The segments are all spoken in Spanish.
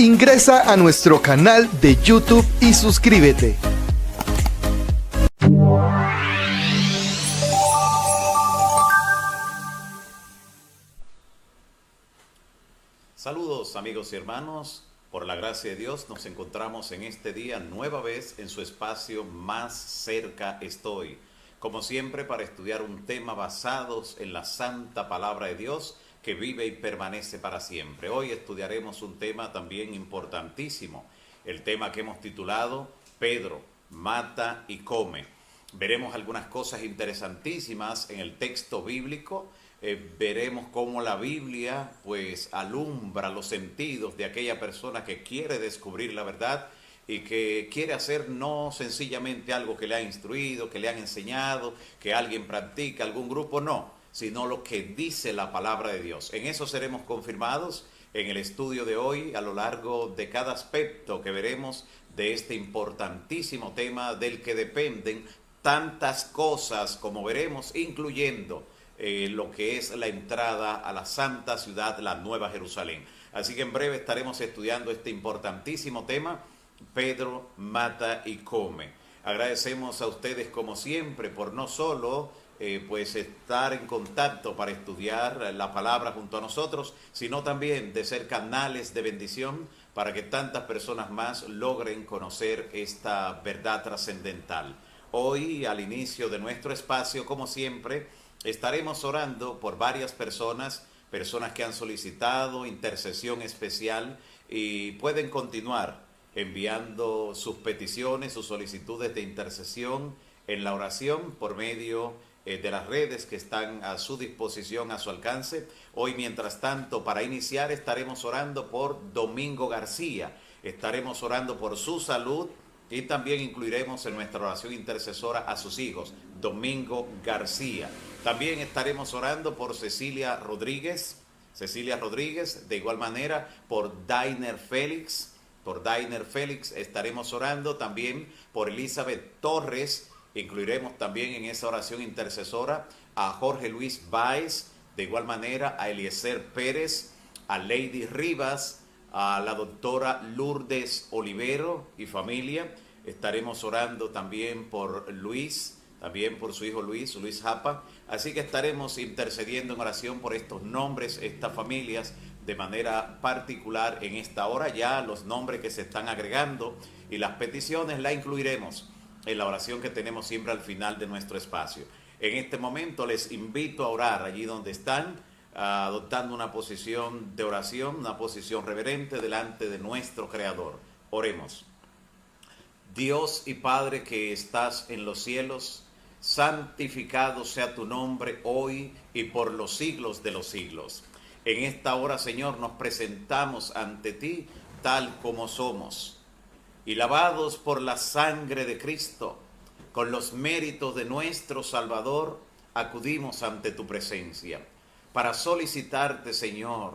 Ingresa a nuestro canal de YouTube y suscríbete. Saludos amigos y hermanos, por la gracia de Dios nos encontramos en este día nueva vez en su espacio Más cerca estoy. Como siempre, para estudiar un tema basados en la santa palabra de Dios que vive y permanece para siempre. Hoy estudiaremos un tema también importantísimo, el tema que hemos titulado Pedro, mata y come. Veremos algunas cosas interesantísimas en el texto bíblico. Veremos cómo la Biblia pues alumbra los sentidos de aquella persona que quiere descubrir la verdad y que quiere hacer no sencillamente algo que le ha instruido, que le han enseñado, que alguien practica, algún grupo, no, sino lo que dice la palabra de Dios. En eso seremos confirmados en el estudio de hoy a lo largo de cada aspecto que veremos de este importantísimo tema del que dependen tantas cosas como veremos, incluyendo lo que es la entrada a la santa ciudad, la Nueva Jerusalén. Así que en breve estaremos estudiando este importantísimo tema, Pedro mata y come. Agradecemos a ustedes como siempre por no solo pues estar en contacto para estudiar la palabra junto a nosotros, sino también de ser canales de bendición para que tantas personas más logren conocer esta verdad trascendental. Hoy, al inicio de nuestro espacio, como siempre, estaremos orando por varias personas que han solicitado intercesión especial y pueden continuar enviando sus peticiones, sus solicitudes de intercesión en la oración por medio de las redes que están a su disposición, a su alcance. Hoy, mientras tanto, para iniciar, estaremos orando por Domingo García. Estaremos orando por su salud y también incluiremos en nuestra oración intercesora a sus hijos, Domingo García. También estaremos orando por Cecilia Rodríguez, de igual manera por Dainer Félix. Por Dainer Félix estaremos orando también por Elizabeth Torres. Incluiremos también en esa oración intercesora a Jorge Luis Báez, de igual manera a Eliezer Pérez, a Lady Rivas, a la doctora Lourdes Olivero y familia. Estaremos orando también por Luis, también por su hijo Luis Japa. Así que estaremos intercediendo en oración por estos nombres, estas familias, de manera particular en esta hora. Ya los nombres que se están agregando y las peticiones las incluiremos en la oración que tenemos siempre al final de nuestro espacio. En este momento les invito a orar allí donde están, adoptando una posición de oración, una posición reverente delante de nuestro Creador. Oremos. Dios y Padre que estás en los cielos, santificado sea tu nombre hoy y por los siglos de los siglos. En esta hora, Señor, nos presentamos ante ti tal como somos y lavados por la sangre de Cristo, con los méritos de nuestro Salvador, acudimos ante tu presencia para solicitarte, Señor,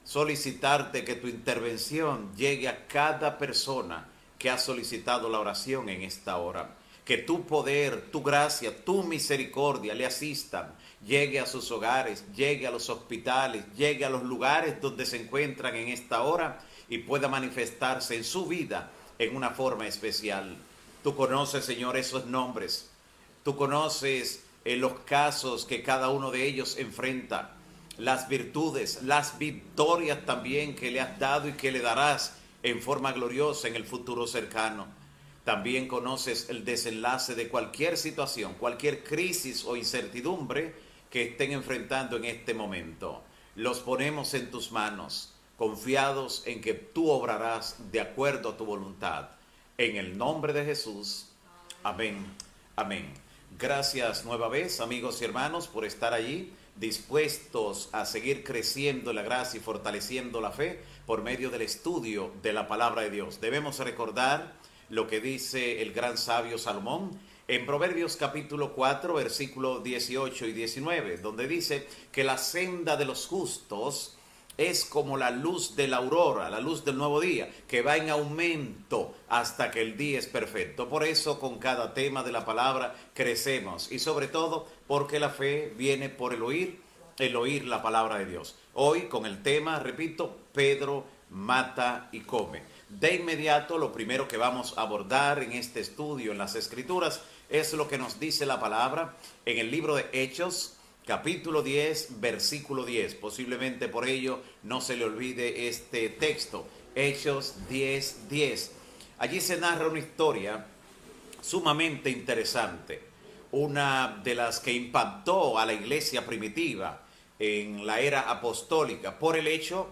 solicitarte que tu intervención llegue a cada persona que ha solicitado la oración en esta hora. Que tu poder, tu gracia, tu misericordia le asistan, llegue a sus hogares, llegue a los hospitales, llegue a los lugares donde se encuentran en esta hora y pueda manifestarse en su vida en una forma especial. Tú conoces, Señor, esos nombres. Tú conoces los casos que cada uno de ellos enfrenta, las virtudes, las victorias también que le has dado y que le darás en forma gloriosa en el futuro cercano. También conoces el desenlace de cualquier situación, cualquier crisis o incertidumbre que estén enfrentando en este momento. Los ponemos en tus manos, confiados en que tú obrarás de acuerdo a tu voluntad. En el nombre de Jesús. Amén. Amén. Gracias nueva vez, amigos y hermanos, por estar allí, dispuestos a seguir creciendo en la gracia y fortaleciendo la fe por medio del estudio de la palabra de Dios. Debemos recordar lo que dice el gran sabio Salomón en Proverbios capítulo 4, versículos 18 y 19, donde dice que la senda de los justos es como la luz de la aurora, la luz del nuevo día, que va en aumento hasta que el día es perfecto. Por eso con cada tema de la palabra crecemos y sobre todo porque la fe viene por el oír la palabra de Dios. Hoy con el tema, repito, Pedro mata y come. De inmediato, lo primero que vamos a abordar en este estudio en las Escrituras es lo que nos dice la palabra en el libro de Hechos, capítulo 10, versículo 10. Posiblemente por ello no se le olvide este texto. Hechos 10, 10. Allí se narra una historia sumamente interesante, una de las que impactó a la iglesia primitiva en la era apostólica por el hecho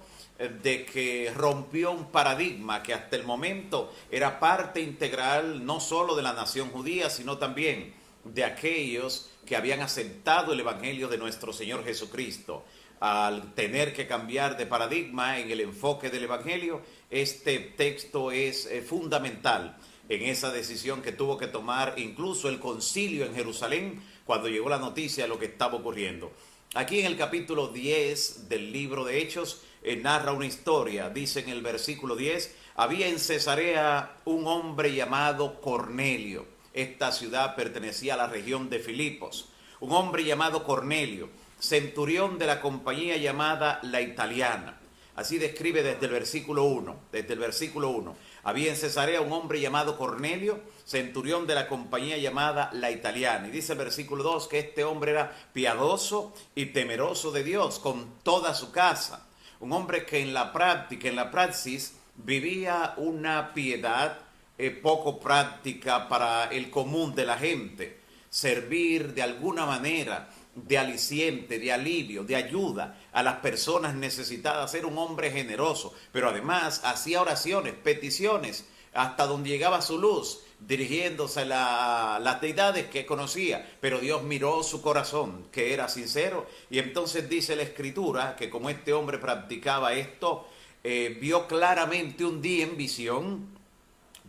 de que rompió un paradigma que hasta el momento era parte integral no solo de la nación judía, sino también de aquellos que habían aceptado el evangelio de nuestro Señor Jesucristo. Al tener que cambiar de paradigma en el enfoque del evangelio, este texto es fundamental en esa decisión que tuvo que tomar incluso el concilio en Jerusalén cuando llegó la noticia de lo que estaba ocurriendo. Aquí en el capítulo 10 del libro de Hechos narra una historia. Dice en el versículo 10, había en Cesarea un hombre llamado Cornelio. Esta ciudad pertenecía a la región de Filipos. Un hombre llamado Cornelio, centurión de la compañía llamada La Italiana. Así describe desde el versículo 1. Desde el versículo 1. Había en Cesarea un hombre llamado Cornelio, centurión de la compañía llamada La Italiana. Y dice el versículo 2 que este hombre era piadoso y temeroso de Dios con toda su casa. Un hombre que en la práctica, en la praxis, vivía una piedad poco práctica para el común de la gente. Servir de alguna manera de aliciente, de alivio, de ayuda a las personas necesitadas. Era un hombre generoso, pero además hacía oraciones, peticiones, hasta donde llegaba su luz, dirigiéndose a las deidades que conocía. Pero Dios miró su corazón, que era sincero, y entonces dice la Escritura que como este hombre practicaba esto, vio claramente un día en visión.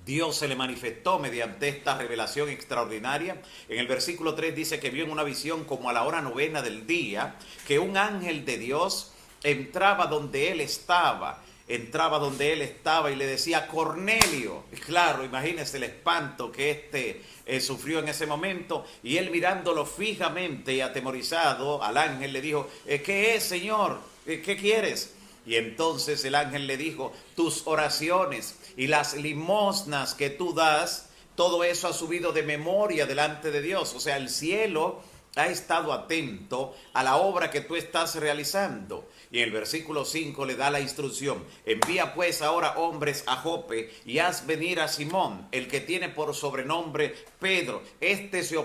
Dios se le manifestó mediante esta revelación extraordinaria. En el versículo 3 dice que vio en una visión como a la hora 9 del día, que un ángel de Dios entraba donde él estaba y le decía, Cornelio. Claro, imagínese el espanto que sufrió en ese momento, y él mirándolo fijamente y atemorizado al ángel le dijo, ¿qué es, Señor? ¿Qué quieres? Y entonces el ángel le dijo, tus oraciones y las limosnas que tú das, todo eso ha subido de memoria delante de Dios. O sea, el cielo ha estado atento a la obra que tú estás realizando. Y en el versículo 5 le da la instrucción, envía pues ahora hombres a Jope y haz venir a Simón, el que tiene por sobrenombre Pedro. Este se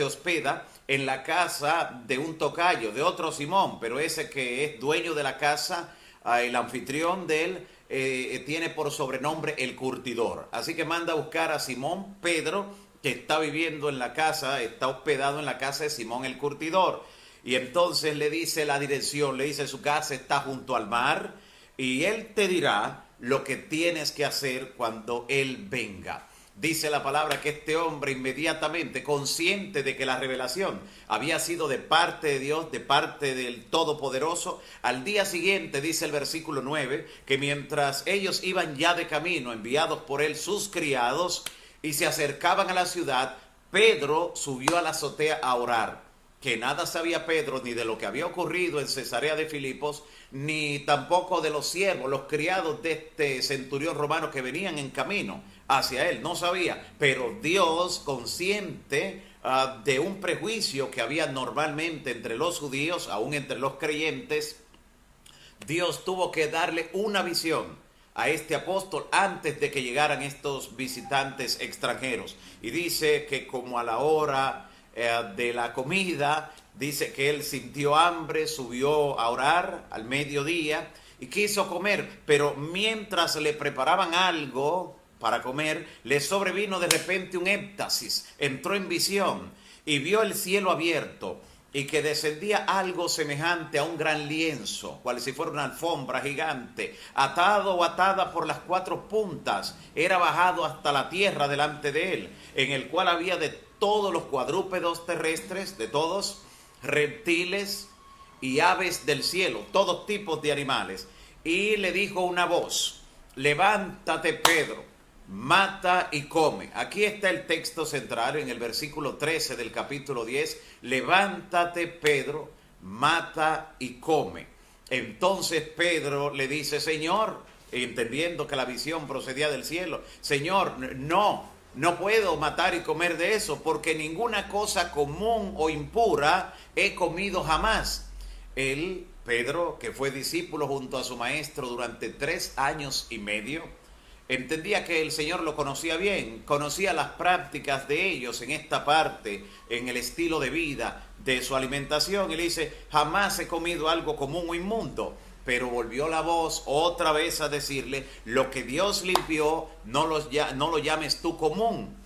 hospeda en la casa de un tocayo, de otro Simón, pero ese que es dueño de la casa, el anfitrión de él, tiene por sobrenombre el curtidor. Así que manda a buscar a Simón Pedro, que está viviendo en la casa, está hospedado en la casa de Simón el curtidor. Y entonces le dice la dirección, le dice su casa está junto al mar, y él te dirá lo que tienes que hacer cuando él venga. Dice la palabra que este hombre inmediatamente, consciente de que la revelación había sido de parte de Dios, de parte del Todopoderoso, al día siguiente, dice el versículo 9, que mientras ellos iban ya de camino, enviados por él sus criados, y se acercaban a la ciudad, Pedro subió a la azotea a orar. Que nada sabía Pedro ni de lo que había ocurrido en Cesarea de Filipos, ni tampoco de los siervos, los criados de este centurión romano que venían en camino hacia él. No sabía, pero Dios, consciente de un prejuicio que había normalmente entre los judíos, aún entre los creyentes, Dios tuvo que darle una visión a este apóstol antes de que llegaran estos visitantes extranjeros. Y dice que como a la hora de la comida, dice que él sintió hambre, subió a orar al mediodía y quiso comer, pero mientras le preparaban algo para comer, le sobrevino de repente un éxtasis, entró en visión y vio el cielo abierto y que descendía algo semejante a un gran lienzo, cual si fuera una alfombra gigante, atado o atada por las cuatro puntas, era bajado hasta la tierra delante de él, en el cual había de todos los cuadrúpedos terrestres, de todos, reptiles y aves del cielo, todos tipos de animales. Y le dijo una voz, levántate Pedro, mata y come. Aquí está el texto central en el versículo 13 del capítulo 10, levántate Pedro, mata y come. Entonces Pedro le dice, Señor, entendiendo que la visión procedía del cielo. Señor, no puedo matar y comer de eso, porque ninguna cosa común o impura he comido jamás. Él, Pedro, que fue discípulo junto a su maestro durante 3 años y medio, entendía que el Señor lo conocía bien, conocía las prácticas de ellos en esta parte, en el estilo de vida de su alimentación, y le dice: jamás he comido algo común o inmundo. Pero volvió la voz otra vez a decirle: lo que Dios limpió, no lo llames tú común.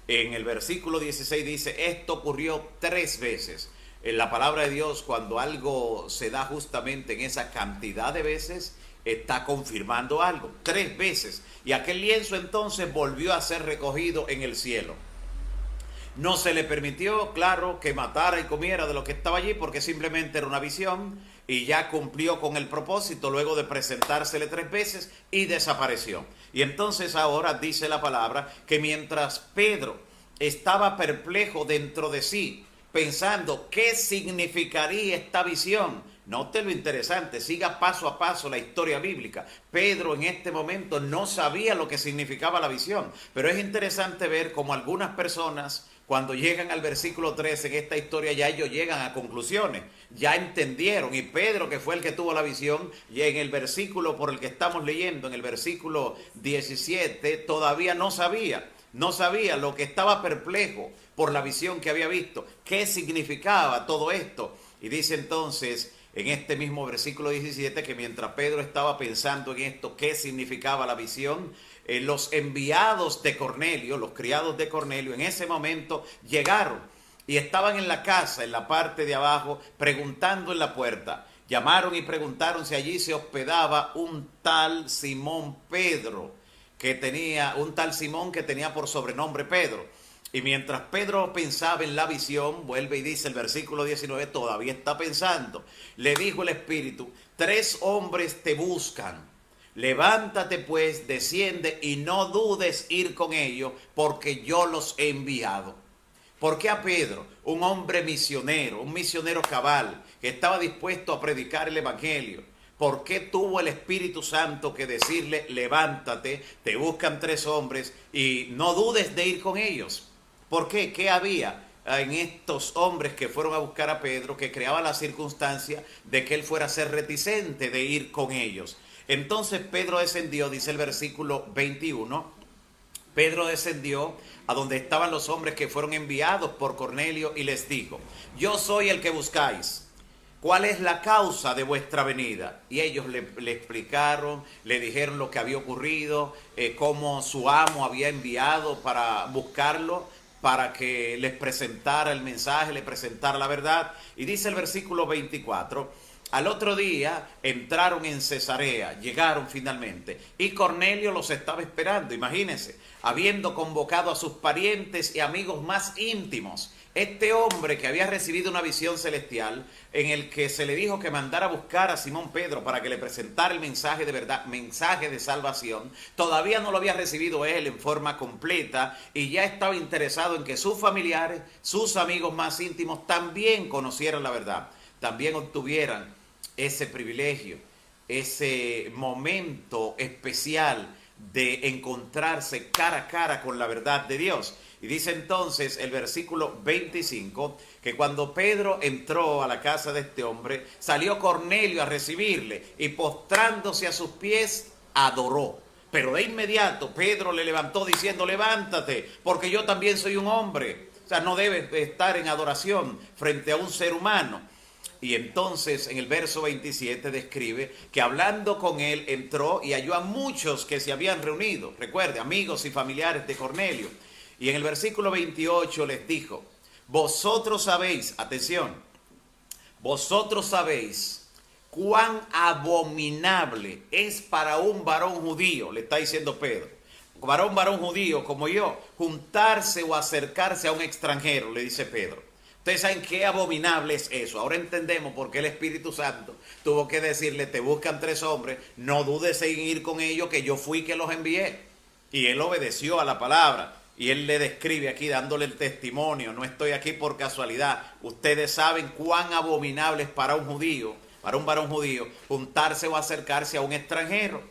En el versículo 16 dice: esto ocurrió 3 veces. En la palabra de Dios, cuando algo se da justamente en esa cantidad de veces, está confirmando algo. 3 veces. Y aquel lienzo entonces volvió a ser recogido en el cielo. No se le permitió, claro, que matara y comiera de lo que estaba allí, porque simplemente era una visión y ya cumplió con el propósito luego de presentársele 3 veces y desapareció. Y entonces ahora dice la palabra que mientras Pedro estaba perplejo dentro de sí, pensando qué significaría esta visión. Note lo interesante, siga paso a paso la historia bíblica. Pedro en este momento no sabía lo que significaba la visión, pero es interesante ver cómo algunas personas, cuando llegan al versículo 13 en esta historia, ya ellos llegan a conclusiones, ya entendieron. Y Pedro, que fue el que tuvo la visión, y en el versículo por el que estamos leyendo, en el versículo 17, todavía no sabía lo que, estaba perplejo por la visión que había visto, qué significaba todo esto. Y dice entonces en este mismo versículo 17 que mientras Pedro estaba pensando en esto, qué significaba la visión, los enviados de Cornelio, los criados de Cornelio, en ese momento llegaron y estaban en la casa, en la parte de abajo, preguntando en la puerta. Llamaron y preguntaron si allí se hospedaba un tal Simón Pedro, un tal Simón que tenía por sobrenombre Pedro. Y mientras Pedro pensaba en la visión, vuelve y dice el versículo 19, todavía está pensando, le dijo el Espíritu: 3 hombres te buscan, levántate pues, desciende y no dudes ir con ellos, porque yo los he enviado. ¿Por qué a Pedro, un hombre misionero, un misionero cabal, que estaba dispuesto a predicar el Evangelio? ¿Por qué tuvo el Espíritu Santo que decirle: levántate, te buscan 3 hombres y no dudes de ir con ellos? ¿Por qué? ¿Qué había en estos hombres que fueron a buscar a Pedro que creaba la circunstancia de que él fuera a ser reticente de ir con ellos? Entonces Pedro descendió, dice el versículo 21, Pedro descendió a donde estaban los hombres que fueron enviados por Cornelio y les dijo: yo soy el que buscáis. ¿Cuál es la causa de vuestra venida? Y ellos le explicaron, le dijeron lo que había ocurrido, cómo su amo había enviado para buscarlo, para que les presentara el mensaje, le presentara la verdad. Y dice el versículo 24, al otro día entraron en Cesarea, llegaron finalmente, y Cornelio los estaba esperando. Imagínense, habiendo convocado a sus parientes y amigos más íntimos. Este hombre que había recibido una visión celestial en el que se le dijo que mandara a buscar a Simón Pedro para que le presentara el mensaje de verdad, mensaje de salvación, todavía no lo había recibido él en forma completa y ya estaba interesado en que sus familiares, sus amigos más íntimos también conocieran la verdad, también obtuvieran ese privilegio, ese momento especial de encontrarse cara a cara con la verdad de Dios. Y dice entonces el versículo 25 que cuando Pedro entró a la casa de este hombre, salió Cornelio a recibirle y postrándose a sus pies adoró. Pero de inmediato Pedro le levantó diciendo: levántate, porque yo también soy un hombre. O sea, no debes estar en adoración frente a un ser humano. Y entonces en el verso 27 describe que hablando con él entró y halló a muchos que se habían reunido. Recuerde, amigos y familiares de Cornelio. Y en el versículo 28 les dijo: vosotros sabéis, atención, vosotros sabéis cuán abominable es para un varón judío, le está diciendo Pedro, varón judío como yo, juntarse o acercarse a un extranjero, le dice Pedro. Ustedes saben qué abominable es eso. Ahora entendemos por qué el Espíritu Santo tuvo que decirle: te buscan 3 hombres, no dudes en ir con ellos, que yo fui que los envié. Y él obedeció a la palabra. Y él le describe aquí dándole el testimonio: no estoy aquí por casualidad. Ustedes saben cuán abominable es para un judío, para un varón judío, juntarse o acercarse a un extranjero.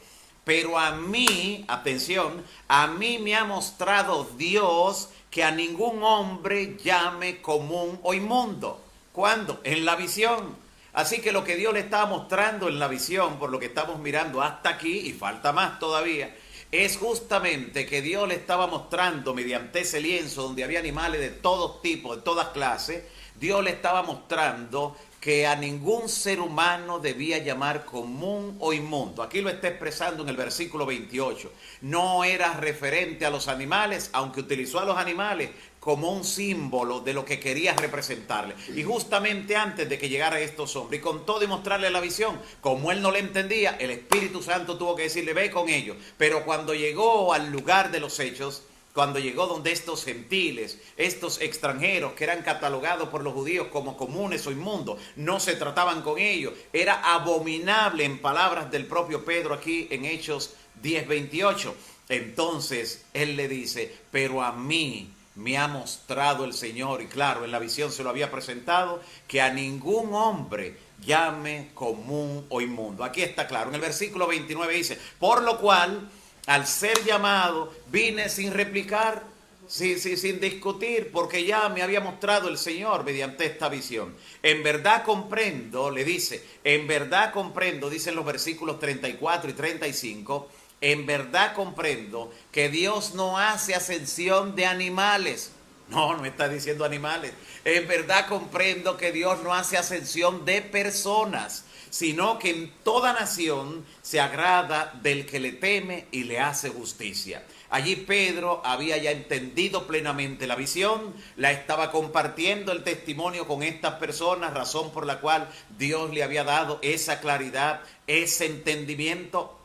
pero a mí, atención, a mí me ha mostrado Dios que a ningún hombre llame común o inmundo. ¿Cuándo? En la visión. Así que lo que Dios le estaba mostrando en la visión, por lo que estamos mirando hasta aquí, y falta más todavía, es justamente que Dios le estaba mostrando mediante ese lienzo donde había animales de todos tipos, de todas clases, Dios le estaba mostrando que a ningún ser humano debía llamar común o inmundo. Aquí lo está expresando en el versículo 28. No era referente a los animales, aunque utilizó a los animales como un símbolo de lo que quería representarle. Y justamente antes de que llegaran estos hombres, y con todo y mostrarle la visión, como él no le entendía, el Espíritu Santo tuvo que decirle, ve con ellos. Pero cuando llegó al lugar de los hechos, cuando llegó donde estos gentiles, estos extranjeros que eran catalogados por los judíos como comunes o inmundos, no se trataban con ellos. Era abominable, en palabras del propio Pedro aquí en Hechos 10:28. Entonces él le dice, pero a mí me ha mostrado el Señor, y claro, en la visión se lo había presentado, que a ningún hombre llame común o inmundo. Aquí está claro, en el versículo 29 dice, por lo cual, al ser llamado, vine sin replicar, sin discutir, porque ya me había mostrado el Señor mediante esta visión. En verdad comprendo, le dice, en verdad comprendo, dicen los versículos 34 y 35, en verdad comprendo que Dios no hace acepción de animales. No está diciendo animales. En verdad comprendo que Dios no hace acepción de personas, sino que en toda nación se agrada del que le teme y le hace justicia. Allí Pedro había ya entendido plenamente la visión, la estaba compartiendo el testimonio con estas personas, razón por la cual Dios le había dado esa claridad, ese entendimiento.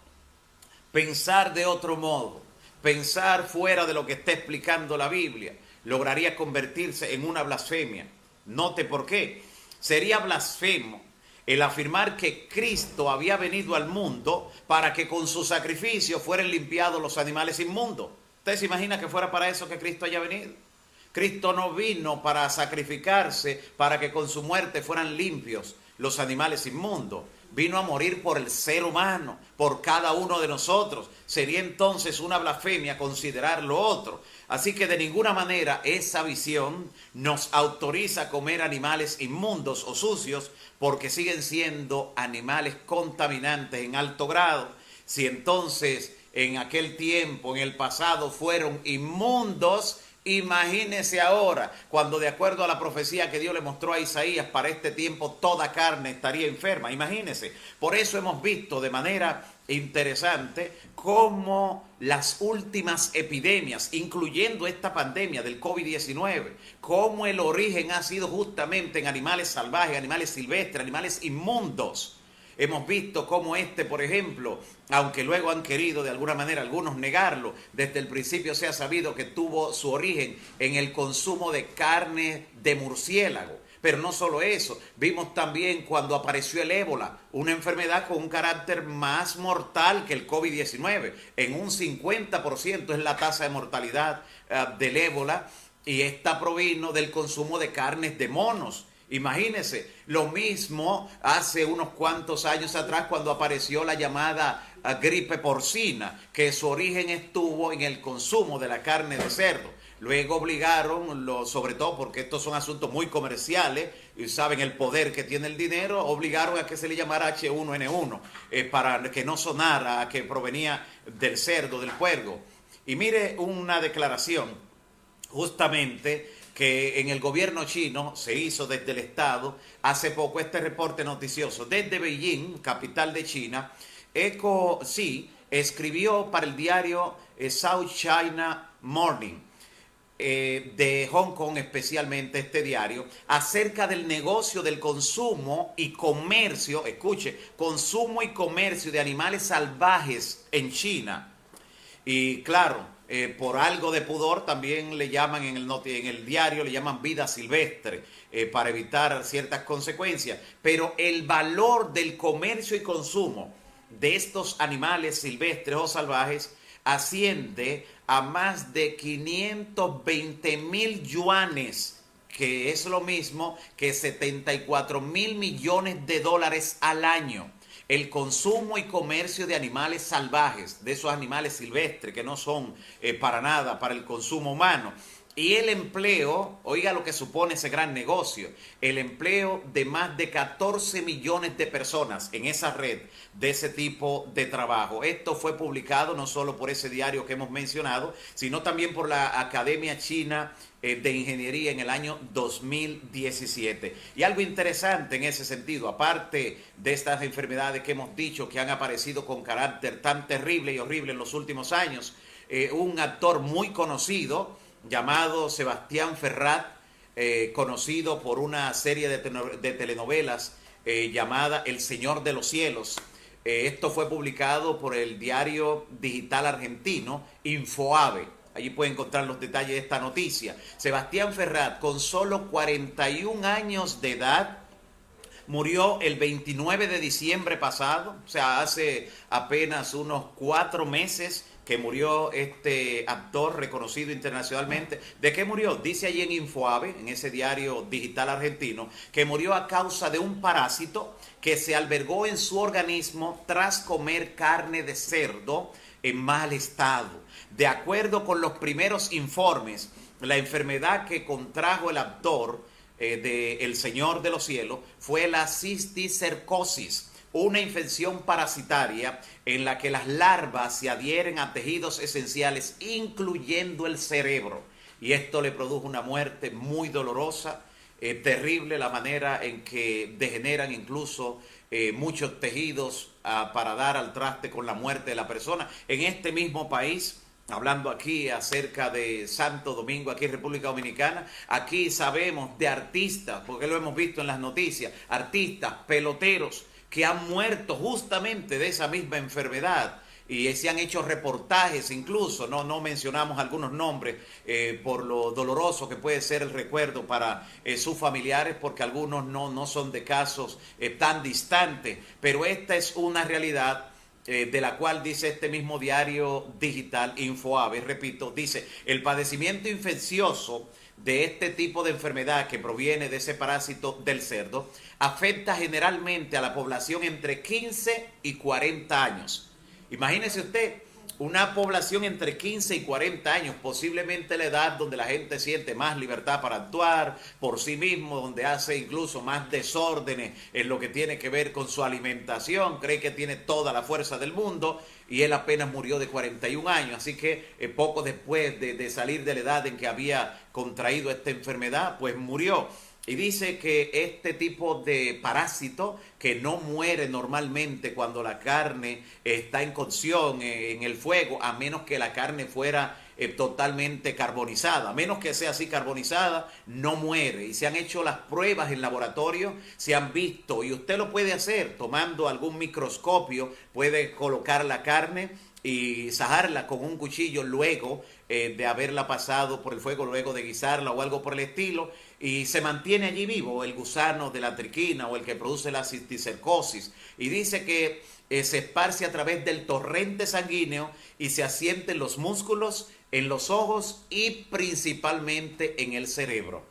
Pensar de otro modo, pensar fuera de lo que está explicando la Biblia, lograría convertirse en una blasfemia. Note por qué. Sería blasfemo el afirmar que Cristo había venido al mundo para que con su sacrificio fueran limpiados los animales inmundos. ¿Usted se imagina que fuera para eso que Cristo haya venido? Cristo no vino para sacrificarse para que con su muerte fueran limpios los animales inmundos. Vino a morir por el ser humano, por cada uno de nosotros. Sería entonces una blasfemia considerar lo otro. Así que de ninguna manera esa visión nos autoriza a comer animales inmundos o sucios, porque siguen siendo animales contaminantes en alto grado. Si entonces en aquel tiempo, en el pasado, fueron inmundos, imagínese ahora, cuando de acuerdo a la profecía que Dios le mostró a Isaías, para este tiempo toda carne estaría enferma. Imagínese. Por eso hemos visto de manera interesante cómo las últimas epidemias, incluyendo esta pandemia del COVID-19, cómo el origen ha sido justamente en animales salvajes, animales silvestres, animales inmundos. Hemos visto cómo por ejemplo, aunque luego han querido de alguna manera algunos negarlo, desde el principio se ha sabido que tuvo su origen en el consumo de carne de murciélago. Pero no solo eso, vimos también cuando apareció el ébola, una enfermedad con un carácter más mortal que el COVID-19. En un 50% es la tasa de mortalidad del ébola, y esta provino del consumo de carnes de monos. Imagínense, lo mismo hace unos cuantos años atrás cuando apareció la llamada gripe porcina, que su origen estuvo en el consumo de la carne de cerdo. Luego obligaron, sobre todo porque estos son asuntos muy comerciales y saben el poder que tiene el dinero, obligaron a que se le llamara H1N1 para que no sonara que provenía del cerdo, del puerco. Y mire una declaración justamente que en el gobierno chino se hizo desde el Estado hace poco, este reporte noticioso. Desde Beijing, capital de China, Eco Xi escribió para el diario South China Morning, de Hong Kong especialmente, este diario, acerca del negocio del consumo y comercio, escuche, consumo y comercio de animales salvajes en China. Y claro, por algo de pudor también le llaman en el diario, le llaman vida silvestre, para evitar ciertas consecuencias. Pero el valor del comercio y consumo de estos animales silvestres o salvajes asciende a más de 520,000 yuanes, que es lo mismo que 74,000 millones de dólares al año. el consumo y comercio de animales salvajes, de esos animales silvestres que no son para nada para el consumo humano. Y el empleo, oiga lo que supone ese gran negocio, el empleo de más de 14 millones de personas en esa red de ese tipo de trabajo. Esto fue publicado no solo por ese diario que hemos mencionado, sino también por la Academia China de Ingeniería en el año 2017. Y algo interesante en ese sentido, aparte de estas enfermedades que hemos dicho que han aparecido con carácter tan terrible y horrible en los últimos años, un actor muy conocido llamado Sebastián Ferrat, conocido por una serie de telenovelas llamada El Señor de los Cielos. Esto fue publicado por el diario digital argentino Infoave. Allí pueden encontrar los detalles de esta noticia. Sebastián Ferrat, con solo 41 años de edad, murió el 29 de diciembre pasado, o sea, hace apenas unos 4 meses que murió este actor reconocido internacionalmente. ¿De qué murió? Dice allí en Infoave, en ese diario digital argentino, que murió a causa de un parásito que se albergó en su organismo tras comer carne de cerdo en mal estado. De acuerdo con los primeros informes, la enfermedad que contrajo el actor de El Señor de los Cielos fue la cisticercosis, una infección parasitaria en la que las larvas se adhieren a tejidos esenciales, incluyendo el cerebro. Y esto le produjo una muerte muy dolorosa, terrible la manera en que degeneran incluso muchos tejidos para dar al traste con la muerte de la persona. En este mismo país, hablando aquí acerca de Santo Domingo, aquí en República Dominicana, aquí sabemos de artistas, porque lo hemos visto en las noticias, artistas, peloteros, que han muerto justamente de esa misma enfermedad. Y se han hecho reportajes incluso, no mencionamos algunos nombres por lo doloroso que puede ser el recuerdo para sus familiares, porque algunos no son de casos tan distantes, pero esta es una realidad de la cual dice este mismo diario digital Infoave, repito, dice: el padecimiento infeccioso de este tipo de enfermedad que proviene de ese parásito del cerdo afecta generalmente a la población entre 15 y 40 años. Imagínese usted, una población entre 15 y 40 años, posiblemente la edad donde la gente siente más libertad para actuar por sí mismo, donde hace incluso más desórdenes en lo que tiene que ver con su alimentación, cree que tiene toda la fuerza del mundo, y él apenas murió de 41 años, así que poco después de salir de la edad en que había contraído esta enfermedad, pues murió. Y dice que este tipo de parásito, que no muere normalmente cuando la carne está en cocción, en el fuego, a menos que la carne fuera totalmente carbonizada. A menos que sea así carbonizada, no muere. Y se han hecho las pruebas en laboratorio, se han visto, y usted lo puede hacer tomando algún microscopio, puede colocar la carne y sajarla con un cuchillo luego de haberla pasado por el fuego, luego de guisarla o algo por el estilo, y se mantiene allí vivo el gusano de la triquina o el que produce la cisticercosis. Y dice que se esparce a través del torrente sanguíneo y se asienta en los músculos, en los ojos y principalmente en el cerebro.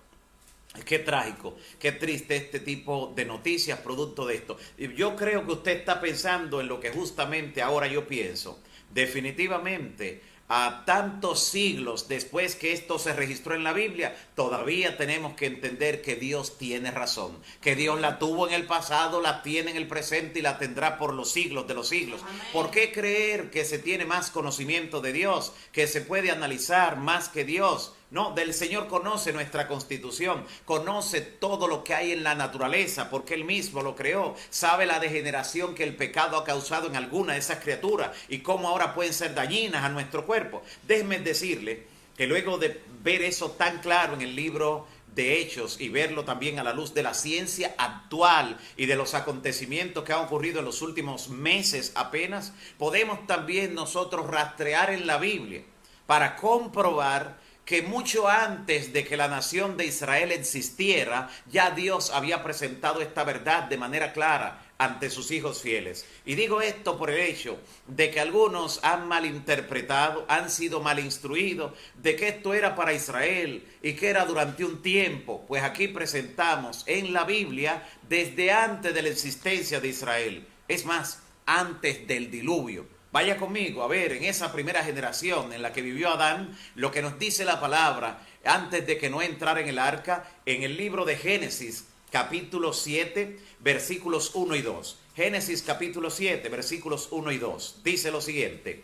Qué trágico, qué triste este tipo de noticias producto de esto. Yo creo que usted está pensando en lo que justamente ahora yo pienso. Definitivamente, a tantos siglos después que esto se registró en la Biblia, todavía tenemos que entender que Dios tiene razón, que Dios la tuvo en el pasado, la tiene en el presente y la tendrá por los siglos de los siglos. Amén. ¿Por qué creer que se tiene más conocimiento de Dios, que se puede analizar más que Dios? No, del Señor conoce nuestra constitución, conoce todo lo que hay en la naturaleza, porque Él mismo lo creó, sabe la degeneración que el pecado ha causado en alguna de esas criaturas y cómo ahora pueden ser dañinas a nuestro cuerpo. Déjenme decirle que luego de ver eso tan claro en el libro de Hechos y verlo también a la luz de la ciencia actual y de los acontecimientos que han ocurrido en los últimos meses apenas, podemos también nosotros rastrear en la Biblia para comprobar que mucho antes de que la nación de Israel existiera, ya Dios había presentado esta verdad de manera clara ante sus hijos fieles. Y digo esto por el hecho de que algunos han malinterpretado, han sido mal instruidos de que esto era para Israel y que era durante un tiempo. Pues aquí presentamos en la Biblia desde antes de la existencia de Israel. Es más, antes del diluvio. Vaya conmigo a ver en esa primera generación en la que vivió Adán, lo que nos dice la palabra antes de que no entrara en el arca, en el libro de Génesis, capítulo 7, versículos 1 y 2. Génesis capítulo 7, versículos 1 y 2. Dice lo siguiente: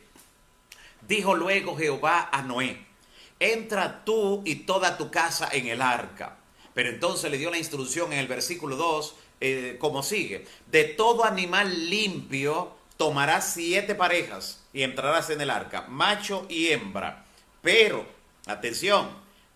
dijo luego Jehová a Noé: entra tú y toda tu casa en el arca. Pero entonces le dio la instrucción en el versículo 2, como sigue: de todo animal limpio tomarás 7 parejas y entrarás en el arca, macho y hembra. Pero, atención,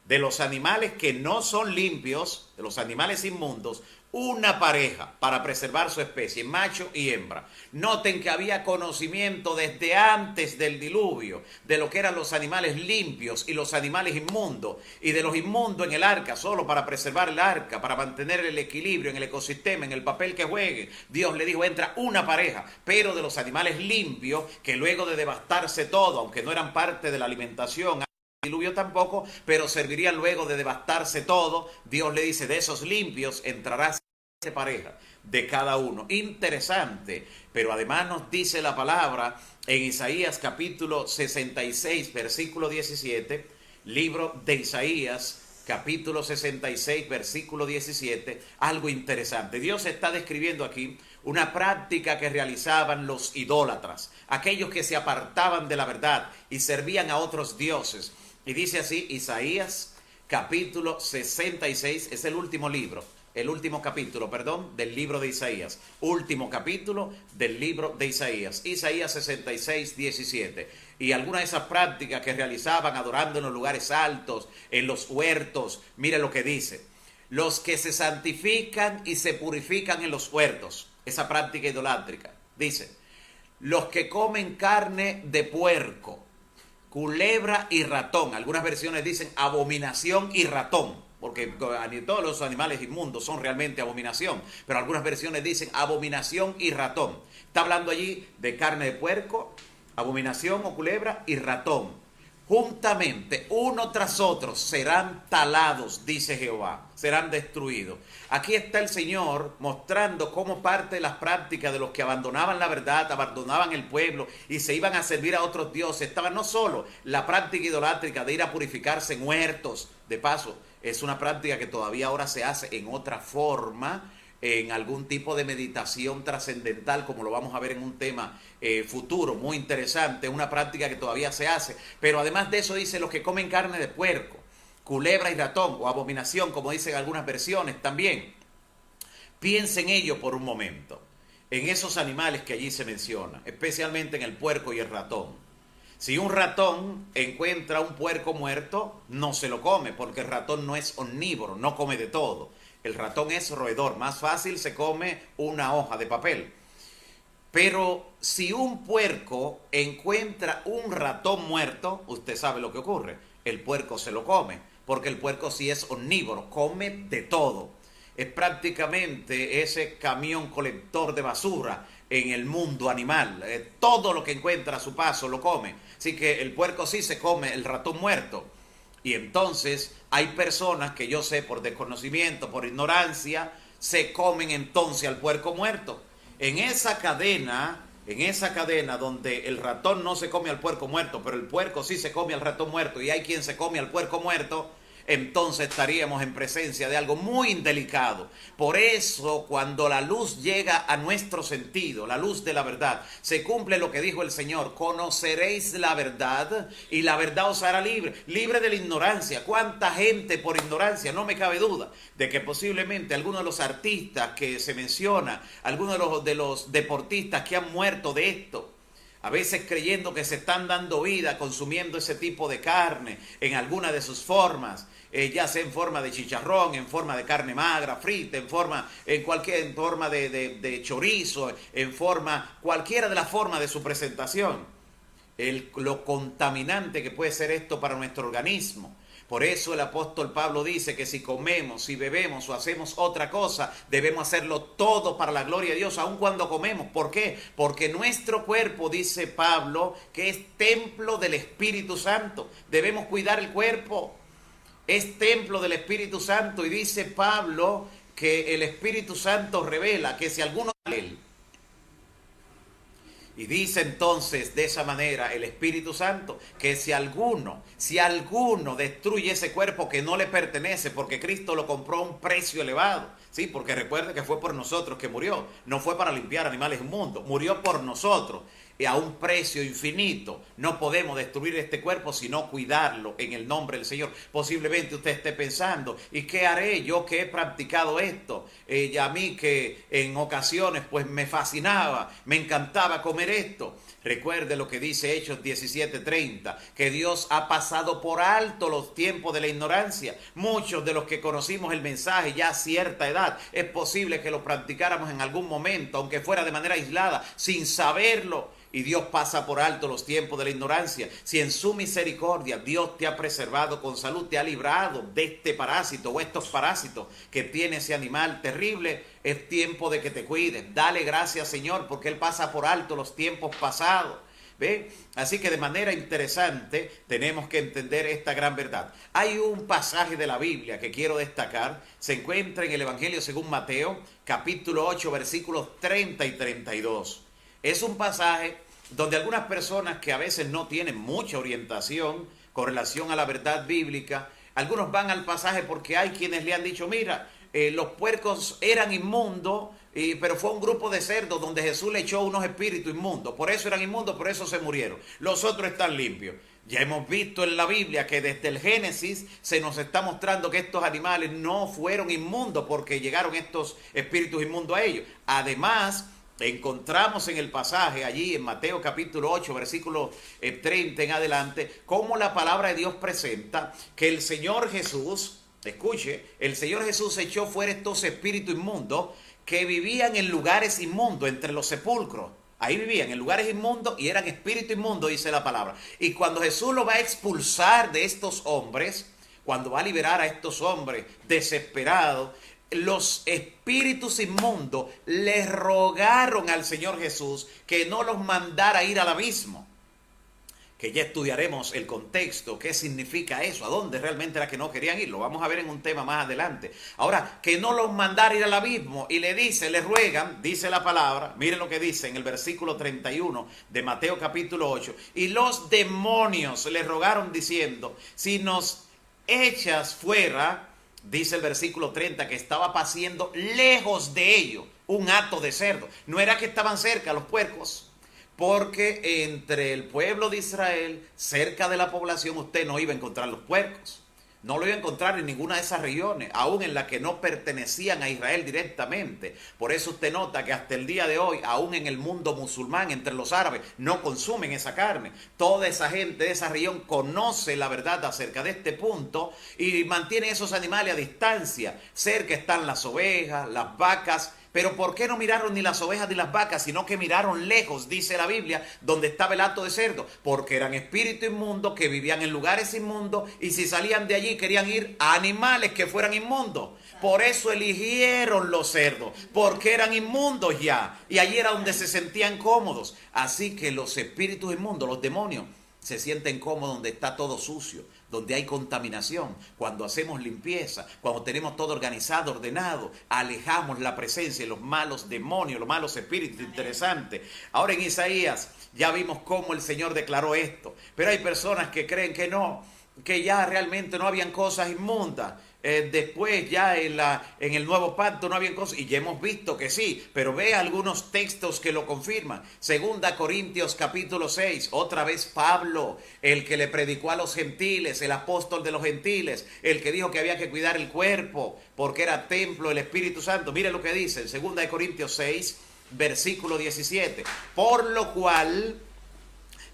de los animales que no son limpios, de los animales inmundos, una pareja para preservar su especie, macho y hembra. Noten que había conocimiento desde antes del diluvio de lo que eran los animales limpios y los animales inmundos, y de los inmundos en el arca, solo para preservar el arca, para mantener el equilibrio en el ecosistema, en el papel que juegue. Dios le dijo: entra una pareja. Pero de los animales limpios, que luego de devastarse todo, aunque no eran parte de la alimentación, diluvio tampoco, pero serviría luego de devastarse todo, Dios le dice: de esos limpios entrarás pareja de cada uno. Interesante. Pero además nos dice la palabra en Isaías capítulo 66, versículo 17, libro de Isaías capítulo 66, versículo 17, algo interesante. Dios está describiendo aquí una práctica que realizaban los idólatras, aquellos que se apartaban de la verdad y servían a otros dioses. Y dice así Isaías capítulo 66, es el último capítulo, del libro de Isaías. Último capítulo del libro de Isaías. Isaías 66, 17. Y algunas de esas prácticas que realizaban adorando en los lugares altos, en los huertos, mire lo que dice: los que se santifican y se purifican en los huertos. Esa práctica idolátrica. Dice: los que comen carne de puerco, culebra y ratón. Algunas versiones dicen abominación y ratón, porque todos los animales inmundos son realmente abominación, pero algunas versiones dicen abominación y ratón. Está hablando allí de carne de puerco, abominación o culebra y ratón. Juntamente, uno tras otro, serán talados, dice Jehová, serán destruidos. Aquí está el Señor mostrando cómo parte de las prácticas de los que abandonaban la verdad, abandonaban el pueblo y se iban a servir a otros dioses. Estaba no solo la práctica idolátrica de ir a purificarse en huertos, de paso, es una práctica que todavía ahora se hace en otra forma, en algún tipo de meditación trascendental, como lo vamos a ver en un tema futuro, muy interesante, una práctica que todavía se hace. Pero además de eso dice: los que comen carne de puerco, culebra y ratón, o abominación, como dicen algunas versiones también. Piensen ello por un momento, en esos animales que allí se menciona, especialmente en el puerco y el ratón. Si un ratón encuentra un puerco muerto, no se lo come, porque el ratón no es omnívoro, no come de todo. El ratón es roedor, más fácil se come una hoja de papel. Pero si un puerco encuentra un ratón muerto, usted sabe lo que ocurre: el puerco se lo come, porque el puerco sí es omnívoro, come de todo. Es prácticamente ese camión colector de basura en el mundo animal. Todo lo que encuentra a su paso lo come. Así que el puerco sí se come el ratón muerto. Y entonces hay personas que yo sé por desconocimiento, por ignorancia, se comen entonces al puerco muerto. En esa cadena donde el ratón no se come al puerco muerto, pero el puerco sí se come al ratón muerto, y hay quien se come al puerco muerto, entonces estaríamos en presencia de algo muy indelicado. Por eso, cuando la luz llega a nuestro sentido, la luz de la verdad, se cumple lo que dijo el Señor: conoceréis la verdad y la verdad os hará libre de la ignorancia. ¿Cuánta gente por ignorancia? No me cabe duda de que posiblemente algunos de los artistas que se menciona, algunos de los deportistas que han muerto de esto, a veces creyendo que se están dando vida consumiendo ese tipo de carne en alguna de sus formas, ya sea en forma de chicharrón, en forma de carne magra, frita, en forma de chorizo, cualquiera de las formas de su presentación. Lo contaminante que puede ser esto para nuestro organismo. Por eso el apóstol Pablo dice que si comemos, si bebemos o hacemos otra cosa, debemos hacerlo todo para la gloria de Dios, aun cuando comemos. ¿Por qué? Porque nuestro cuerpo, dice Pablo, que es templo del Espíritu Santo. Debemos cuidar el cuerpo. Es templo del Espíritu Santo, y dice Pablo que el Espíritu Santo revela que si alguno de él Y dice entonces de esa manera el Espíritu Santo que si alguno destruye ese cuerpo que no le pertenece, porque Cristo lo compró a un precio elevado, sí, porque recuerde que fue por nosotros que murió, no fue para limpiar animales inmundos, murió por nosotros y a un precio infinito. No podemos destruir este cuerpo sino cuidarlo en el nombre del Señor. Posiblemente usted esté pensando, ¿y qué haré yo que he practicado esto? Y a mí que en ocasiones pues me fascinaba, me encantaba comer esto. Recuerde lo que dice Hechos 17:30, que Dios ha pasado por alto los tiempos de la ignorancia. Muchos de los que conocimos el mensaje ya a cierta edad, es posible que lo practicáramos en algún momento, aunque fuera de manera aislada, sin saberlo. Y Dios pasa por alto los tiempos de la ignorancia. Si en su misericordia Dios te ha preservado con salud, te ha librado de este parásito o estos parásitos que tiene ese animal terrible, es tiempo de que te cuides. Dale gracias, Señor, porque Él pasa por alto los tiempos pasados. ¿Ve? Así que de manera interesante tenemos que entender esta gran verdad. Hay un pasaje de la Biblia que quiero destacar. Se encuentra en el Evangelio según Mateo, capítulo 8, versículos 30 y 32. Es un pasaje donde algunas personas que a veces no tienen mucha orientación con relación a la verdad bíblica, algunos van al pasaje porque hay quienes le han dicho, mira, los puercos eran inmundos, pero fue un grupo de cerdos donde Jesús le echó unos espíritus inmundos, por eso eran inmundos, por eso se murieron. Los otros están limpios. Ya hemos visto en la Biblia que desde el Génesis se nos está mostrando que estos animales no fueron inmundos porque llegaron estos espíritus inmundos a ellos. Además, encontramos en el pasaje allí en Mateo capítulo 8 versículo 30 en adelante cómo la palabra de Dios presenta que el Señor Jesús, escuche, el Señor Jesús echó fuera estos espíritus inmundos que vivían en lugares inmundos, entre los sepulcros. Ahí vivían en lugares inmundos y eran espíritus inmundos, dice la palabra. Y cuando Jesús lo va a expulsar de estos hombres, cuando va a liberar a estos hombres desesperados, los espíritus inmundos le rogaron al Señor Jesús que no los mandara a ir al abismo. Que ya estudiaremos el contexto, qué significa eso, a dónde realmente era que no querían ir. Lo vamos a ver en un tema más adelante. Ahora, que no los mandara a ir al abismo y le ruegan, dice la palabra, miren lo que dice en el versículo 31 de Mateo capítulo 8. Y los demonios le rogaron diciendo, si nos echas fuera, dice el versículo 30, que estaba pasando lejos de ellos un hato de cerdo. No era que estaban cerca los puercos, porque entre el pueblo de Israel, cerca de la población, usted no iba a encontrar los puercos. No lo iba a encontrar en ninguna de esas regiones, aún en las que no pertenecían a Israel directamente. Por eso usted nota que hasta el día de hoy, aún en el mundo musulmán, entre los árabes, no consumen esa carne. Toda esa gente de esa región conoce la verdad acerca de este punto y mantiene esos animales a distancia. Cerca están las ovejas, las vacas. Pero ¿por qué no miraron ni las ovejas ni las vacas, sino que miraron lejos, dice la Biblia, donde estaba el hato de cerdo? Porque eran espíritus inmundos que vivían en lugares inmundos y si salían de allí querían ir a animales que fueran inmundos. Por eso eligieron los cerdos, porque eran inmundos ya. Y allí era donde se sentían cómodos. Así que los espíritus inmundos, los demonios, se sienten cómodos donde está todo sucio, donde hay contaminación. Cuando hacemos limpieza, cuando tenemos todo organizado, ordenado, alejamos la presencia de los malos demonios, los malos espíritus. Interesante. Ahora en Isaías ya vimos cómo el Señor declaró esto, pero hay personas que creen que no, que ya realmente no habían cosas inmundas. Después ya en el nuevo pacto no había cosas, y ya hemos visto que sí, pero ve algunos textos que lo confirman. Segunda Corintios capítulo 6, otra vez Pablo, el que le predicó a los gentiles, el apóstol de los gentiles, el que dijo que había que cuidar el cuerpo porque era templo del Espíritu Santo. Mire lo que dice en Segunda de Corintios 6, versículo 17. Por lo cual,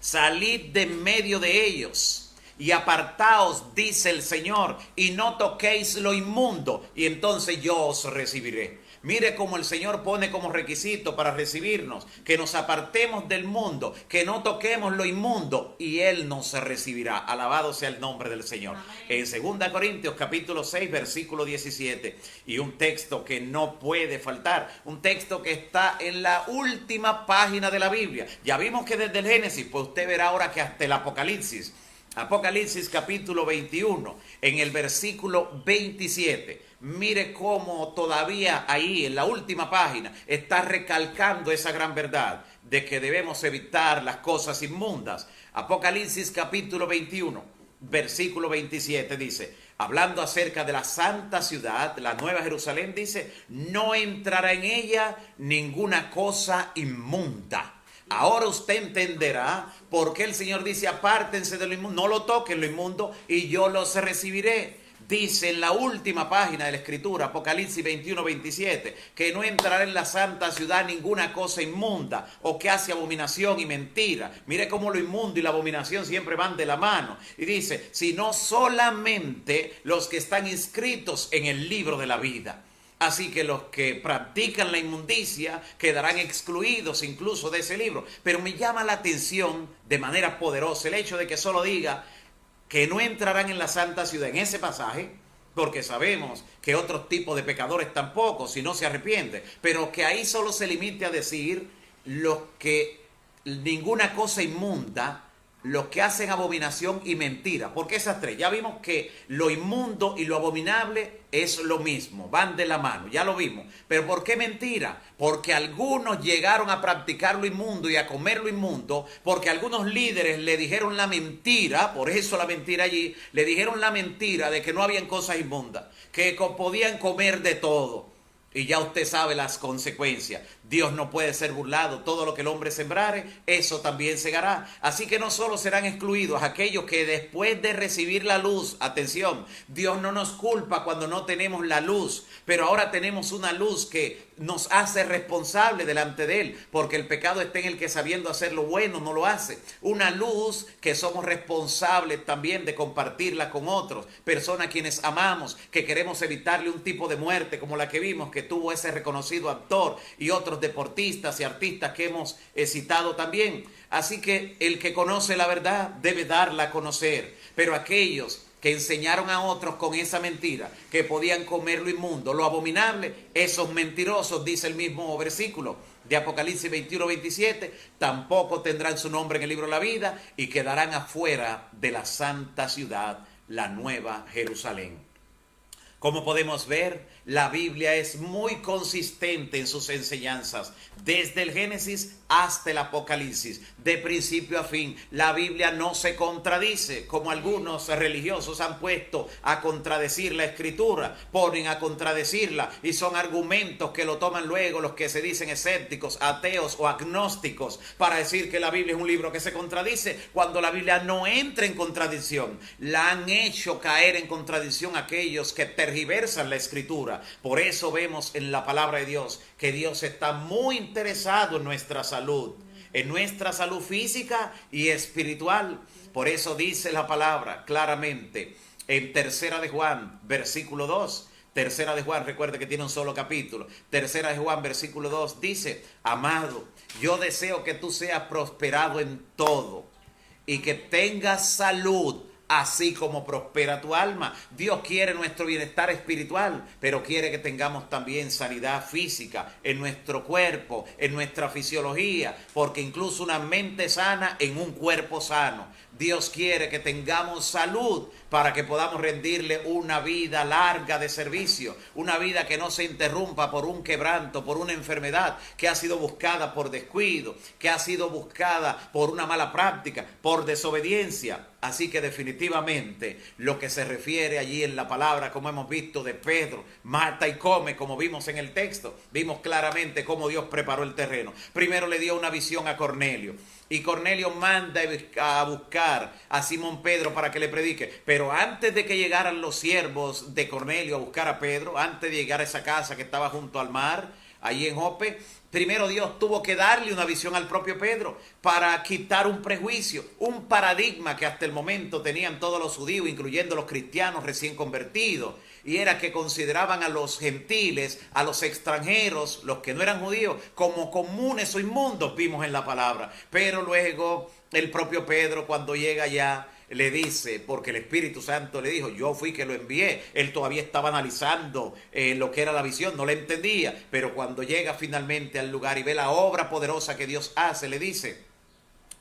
salid de en medio de ellos y apartaos, dice el Señor, y no toquéis lo inmundo, y entonces yo os recibiré. Mire cómo el Señor pone como requisito para recibirnos, que nos apartemos del mundo, que no toquemos lo inmundo, y Él nos recibirá. Alabado sea el nombre del Señor. Amén. En 2 Corintios capítulo 6, versículo 17, y un texto que no puede faltar, un texto que está en la última página de la Biblia. Ya vimos que desde el Génesis, pues usted verá ahora que hasta el Apocalipsis. Apocalipsis capítulo 21, en el versículo 27. Mire cómo todavía ahí en la última página está recalcando esa gran verdad. de que debemos evitar las cosas inmundas. Apocalipsis capítulo 21, versículo 27 dice, hablando acerca de la santa ciudad, la nueva Jerusalén, dice, no entrará en ella ninguna cosa inmunda. Ahora usted entenderá por qué el Señor dice, apártense de lo inmundo, no lo toquen lo inmundo y yo los recibiré. Dice en la última página de la Escritura, Apocalipsis 21, 27, que no entrará en la santa ciudad ninguna cosa inmunda o que hace abominación y mentira. Mire cómo lo inmundo y la abominación siempre van de la mano. Y dice, sino solamente los que están inscritos en el libro de la vida. Así que los que practican la inmundicia quedarán excluidos incluso de ese libro. Pero me llama la atención de manera poderosa el hecho de que solo diga que no entrarán en la santa ciudad en ese pasaje, porque sabemos que otros tipos de pecadores tampoco, si no se arrepienten, pero que ahí solo se limite a decir los que ninguna cosa inmunda, los que hacen abominación y mentira. Porque esas tres, ya vimos que lo inmundo y lo abominable es lo mismo, van de la mano, ya lo vimos. Pero ¿por qué mentira? Porque algunos llegaron a practicar lo inmundo y a comer lo inmundo, porque algunos líderes le dijeron la mentira, por eso la mentira allí, le dijeron la mentira de que no habían cosas inmundas, que podían comer de todo. Y ya usted sabe las consecuencias. Dios no puede ser burlado. Todo lo que el hombre sembrare, eso también segará. Así que no solo serán excluidos aquellos que después de recibir la luz, atención, Dios no nos culpa cuando no tenemos la luz, pero ahora tenemos una luz que nos hace responsable delante de Él, porque el pecado está en el que sabiendo hacer lo bueno no lo hace. Una luz que somos responsables también de compartirla con otros, personas a quienes amamos, que queremos evitarle un tipo de muerte como la que vimos que tuvo ese reconocido actor y otros deportistas y artistas que hemos citado también. Así que el que conoce la verdad debe darla a conocer, pero aquellos que enseñaron a otros con esa mentira que podían comer lo inmundo, lo abominable, esos mentirosos, dice el mismo versículo de Apocalipsis 21, 27, tampoco tendrán su nombre en el libro de la vida y quedarán afuera de la santa ciudad, la nueva Jerusalén. Como podemos ver, la Biblia es muy consistente en sus enseñanzas, desde el Génesis hasta el Apocalipsis, de principio a fin. La Biblia no se contradice, como algunos religiosos han puesto a contradecir la Escritura, ponen a contradecirla y son argumentos que lo toman luego los que se dicen escépticos, ateos o agnósticos para decir que la Biblia es un libro que se contradice, cuando la Biblia no entra en contradicción. La han hecho caer en contradicción aquellos que tergiversan la Escritura. Por eso vemos en la palabra de Dios que Dios está muy interesado en nuestra salud física y espiritual. Por eso dice la palabra claramente en Tercera de Juan, versículo 2. Tercera de Juan, recuerde que tiene un solo capítulo. Tercera de Juan, versículo 2 dice, amado, yo deseo que tú seas prosperado en todo y que tengas salud, así como prospera tu alma. Dios quiere nuestro bienestar espiritual, pero quiere que tengamos también sanidad física en nuestro cuerpo, en nuestra fisiología, porque incluso una mente sana en un cuerpo sano. Dios quiere que tengamos salud para que podamos rendirle una vida larga de servicio, una vida que no se interrumpa por un quebranto, por una enfermedad que ha sido buscada por descuido, que ha sido buscada por una mala práctica, por desobediencia. Así que definitivamente lo que se refiere allí en la palabra, como hemos visto de Pedro, mata y come, como vimos en el texto, vimos claramente cómo Dios preparó el terreno. Primero le dio una visión a Cornelio. Y Cornelio manda a buscar a Simón Pedro para que le predique. Pero antes de que llegaran los siervos de Cornelio a buscar a Pedro, antes de llegar a esa casa que estaba junto al mar, allí en Jope, primero Dios tuvo que darle una visión al propio Pedro para quitar un prejuicio, un paradigma que hasta el momento tenían todos los judíos, incluyendo los cristianos recién convertidos. Y era que consideraban a los gentiles, a los extranjeros, los que no eran judíos, como comunes o inmundos, vimos en la palabra. Pero luego el propio Pedro, cuando llega allá, le dice, porque el Espíritu Santo le dijo, yo fui que lo envié. Él todavía estaba analizando lo que era la visión, no la entendía. Pero cuando llega finalmente al lugar y ve la obra poderosa que Dios hace, le dice,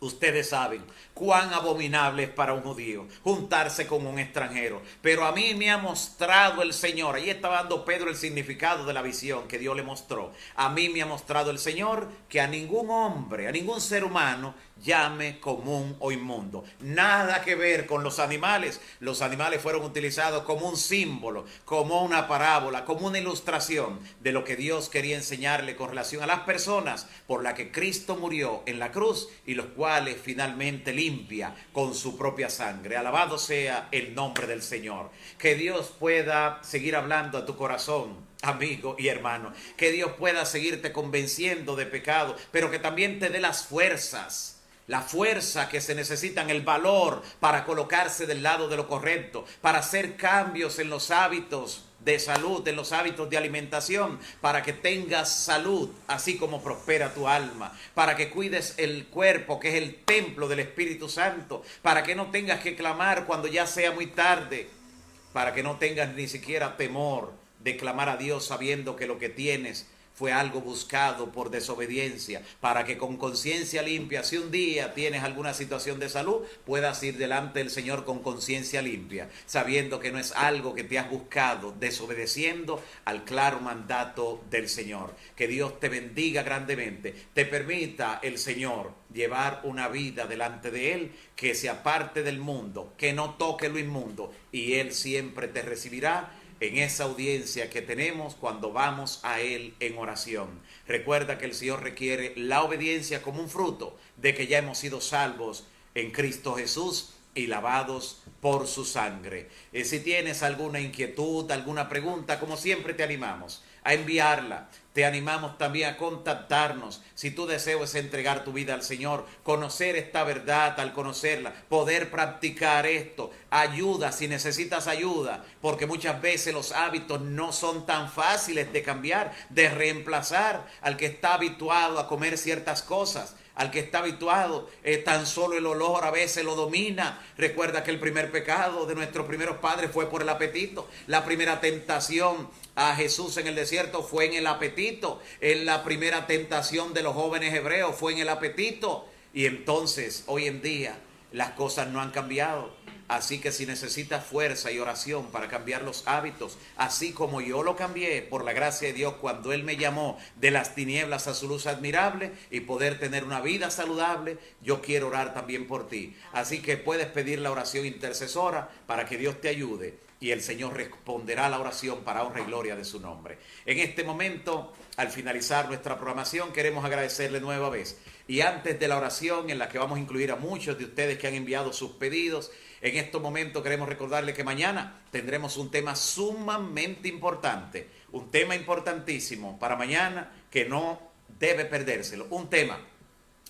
Ustedes saben cuán abominable es para un judío juntarse con un extranjero. Pero a mí me ha mostrado el Señor. Ahí estaba dando Pedro el significado de la visión que Dios le mostró. A mí me ha mostrado el Señor que a ningún hombre, a ningún ser humano llame común o inmundo. Nada que ver con los animales. Los animales fueron utilizados como un símbolo, como una parábola, como una ilustración de lo que Dios quería enseñarle con relación a las personas por las que Cristo murió en la cruz y los cuales finalmente limpia con su propia sangre. Alabado sea el nombre del Señor. Que Dios pueda seguir hablando a tu corazón, amigo y hermano. Que Dios pueda seguirte convenciendo de pecado, pero que también te dé las fuerzas. La fuerza que se necesitan, el valor para colocarse del lado de lo correcto, para hacer cambios en los hábitos de salud, en los hábitos de alimentación, para que tengas salud, así como prospera tu alma, para que cuides el cuerpo, que es el templo del Espíritu Santo, para que no tengas que clamar cuando ya sea muy tarde, para que no tengas ni siquiera temor de clamar a Dios sabiendo que lo que tienes fue algo buscado por desobediencia, para que con conciencia limpia, si un día tienes alguna situación de salud, puedas ir delante del Señor con conciencia limpia, sabiendo que no es algo que te has buscado, desobedeciendo al claro mandato del Señor. Que Dios te bendiga grandemente, te permita el Señor llevar una vida delante de Él, que se aparte del mundo, que no toque lo inmundo, y Él siempre te recibirá en esa audiencia que tenemos cuando vamos a Él en oración. Recuerda que el Señor requiere la obediencia como un fruto de que ya hemos sido salvos en Cristo Jesús y lavados por su sangre. Si tienes alguna inquietud, alguna pregunta, como siempre te animamos a enviarla. Te animamos también a contactarnos. Si tu deseo es entregar tu vida al Señor, conocer esta verdad, al conocerla, poder practicar esto, ayuda si necesitas ayuda, porque muchas veces los hábitos no son tan fáciles de cambiar, de reemplazar al que está habituado a comer ciertas cosas. Al que está habituado, tan solo el olor a veces lo domina. Recuerda que el primer pecado de nuestros primeros padres fue por el apetito. La primera tentación a Jesús en el desierto fue en el apetito. La primera tentación de los jóvenes hebreos fue en el apetito. Y entonces, hoy en día, las cosas no han cambiado. Así que si necesitas fuerza y oración para cambiar los hábitos, así como yo lo cambié por la gracia de Dios cuando Él me llamó de las tinieblas a su luz admirable y poder tener una vida saludable, yo quiero orar también por ti. Así que puedes pedir la oración intercesora para que Dios te ayude y el Señor responderá a la oración para honra y gloria de su nombre. En este momento, al finalizar nuestra programación, queremos agradecerle nueva vez. Y antes de la oración en la que vamos a incluir a muchos de ustedes que han enviado sus pedidos, en estos momentos queremos recordarle que mañana tendremos un tema sumamente importante, un tema importantísimo para mañana que no debe perdérselo. Un tema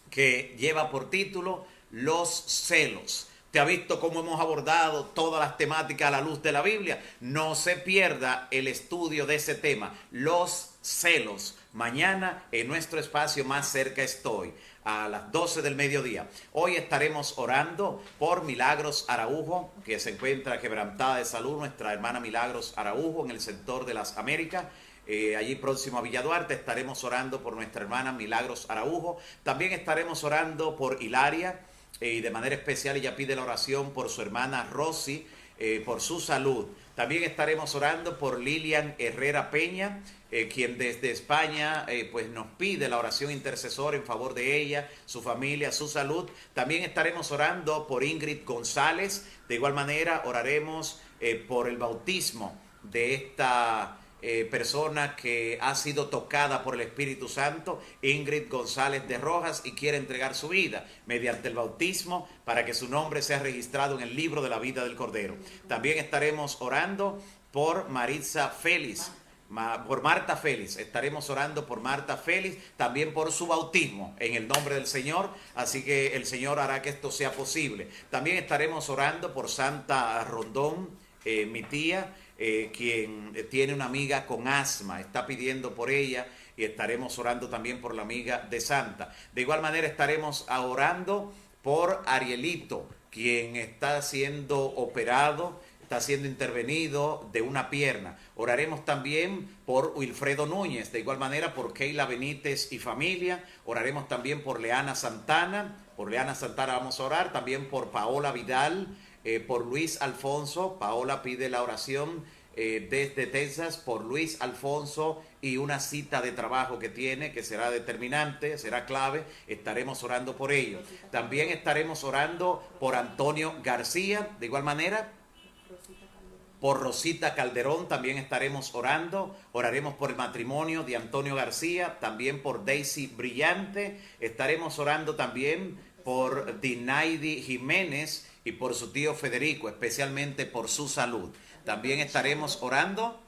que lleva por título Los celos. ¿Te ha visto cómo hemos abordado todas las temáticas a la luz de la Biblia? No se pierda el estudio de ese tema, los celos. Mañana en nuestro espacio Más Cerca Estoy, a las 12 del mediodía. Hoy estaremos orando por Milagros Araujo, que se encuentra quebrantada de salud, nuestra hermana Milagros Araujo en el sector de las Américas. Allí próximo a Villa Duarte estaremos orando por nuestra hermana Milagros Araujo. También estaremos orando por Hilaria y de manera especial ella pide la oración por su hermana Rosy, por su salud. También estaremos orando por Lilian Herrera Peña, quien desde España pues nos pide la oración intercesora en favor de ella, su familia, su salud. También estaremos orando por Ingrid González. De igual manera oraremos por el bautismo de esta persona que ha sido tocada por el Espíritu Santo, Ingrid González de Rojas, y quiere entregar su vida mediante el bautismo para que su nombre sea registrado en el libro de la vida del Cordero. También estaremos orando por Maritza Félix, por Marta Félix, estaremos orando por Marta Félix, también por su bautismo en el nombre del Señor, así que el Señor hará que esto sea posible. También estaremos orando por Santa Rondón, mi tía, quien tiene una amiga con asma, está pidiendo por ella, y estaremos orando también por la amiga de Santa. De igual manera estaremos orando por Arielito, quien está siendo operado está siendo intervenido de una pierna. Oraremos también por Wilfredo Núñez, de igual manera por Keila Benítez y familia. Oraremos también por Leana Santana. Por Leana Santana vamos a orar, también por Paola Vidal, por Luis Alfonso. Paola pide la oración desde Texas por Luis Alfonso y una cita de trabajo que tiene, que será determinante, será clave. Estaremos orando por ello. También estaremos orando por Antonio García, de igual manera. Por Rosita Calderón también estaremos orando. Oraremos por el matrimonio de Antonio García, también por Daisy Brillante. Estaremos orando también por Dinaidi Jiménez y por su tío Federico, especialmente por su salud. También estaremos orando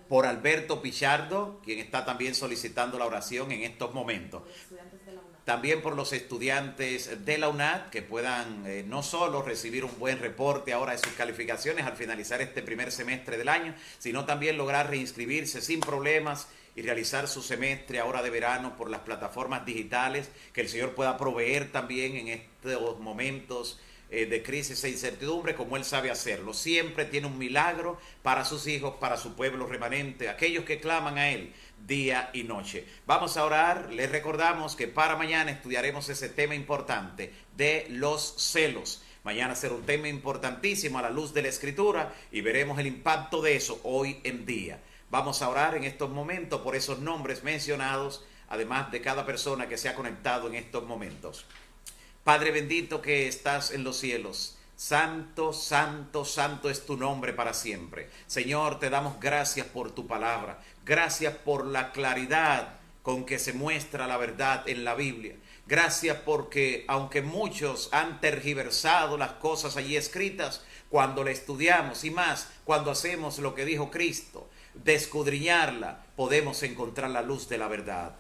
por Alberto Pichardo, quien está también solicitando la oración en estos momentos. También por los estudiantes de la UNAD, que puedan no solo recibir un buen reporte ahora de sus calificaciones al finalizar este primer semestre del año, sino también lograr reinscribirse sin problemas y realizar su semestre ahora de verano por las plataformas digitales, que el Señor pueda proveer también en estos momentos de crisis e incertidumbre, como Él sabe hacerlo. Siempre tiene un milagro para sus hijos, para su pueblo remanente, aquellos que claman a Él día y noche. Vamos a orar. Les recordamos que para mañana estudiaremos ese tema importante de los celos. Mañana será un tema importantísimo a la luz de la Escritura y veremos el impacto de eso hoy en día. Vamos a orar en estos momentos por esos nombres mencionados, además de cada persona que se ha conectado en estos momentos. Padre bendito que estás en los cielos, santo, santo, santo es tu nombre para siempre. Señor, te damos gracias por tu palabra, gracias por la claridad con que se muestra la verdad en la Biblia. Gracias porque aunque muchos han tergiversado las cosas allí escritas, cuando la estudiamos y más cuando hacemos lo que dijo Cristo, de escudriñarla, podemos encontrar la luz de la verdad.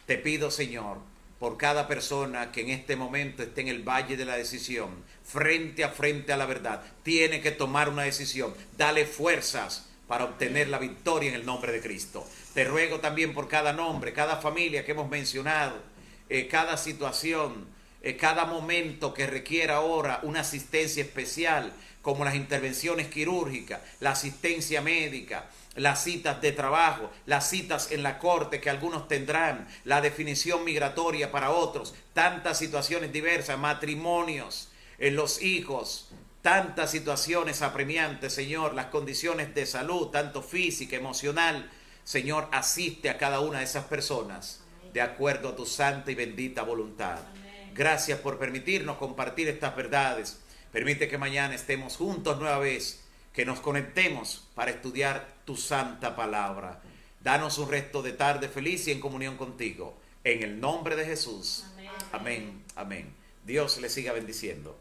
Te pido, Señor, por cada persona que en este momento esté en el valle de la decisión, frente a la verdad, tiene que tomar una decisión. Dale fuerzas para obtener la victoria en el nombre de Cristo. Te ruego también por cada nombre, cada familia que hemos mencionado, cada situación, cada momento que requiera ahora una asistencia especial, como las intervenciones quirúrgicas, la asistencia médica, las citas de trabajo, las citas en la corte que algunos tendrán, la definición migratoria para otros, tantas situaciones diversas, matrimonios, los hijos, tantas situaciones apremiantes, Señor, las condiciones de salud, tanto física, emocional. Señor, asiste a cada una de esas personas de acuerdo a tu santa y bendita voluntad. Gracias por permitirnos compartir estas verdades. Permite que mañana estemos juntos nueva vez, que nos conectemos para estudiar tu santa palabra. Danos un resto de tarde feliz y en comunión contigo. En el nombre de Jesús. Amén. Amén. Amén. Dios le siga bendiciendo.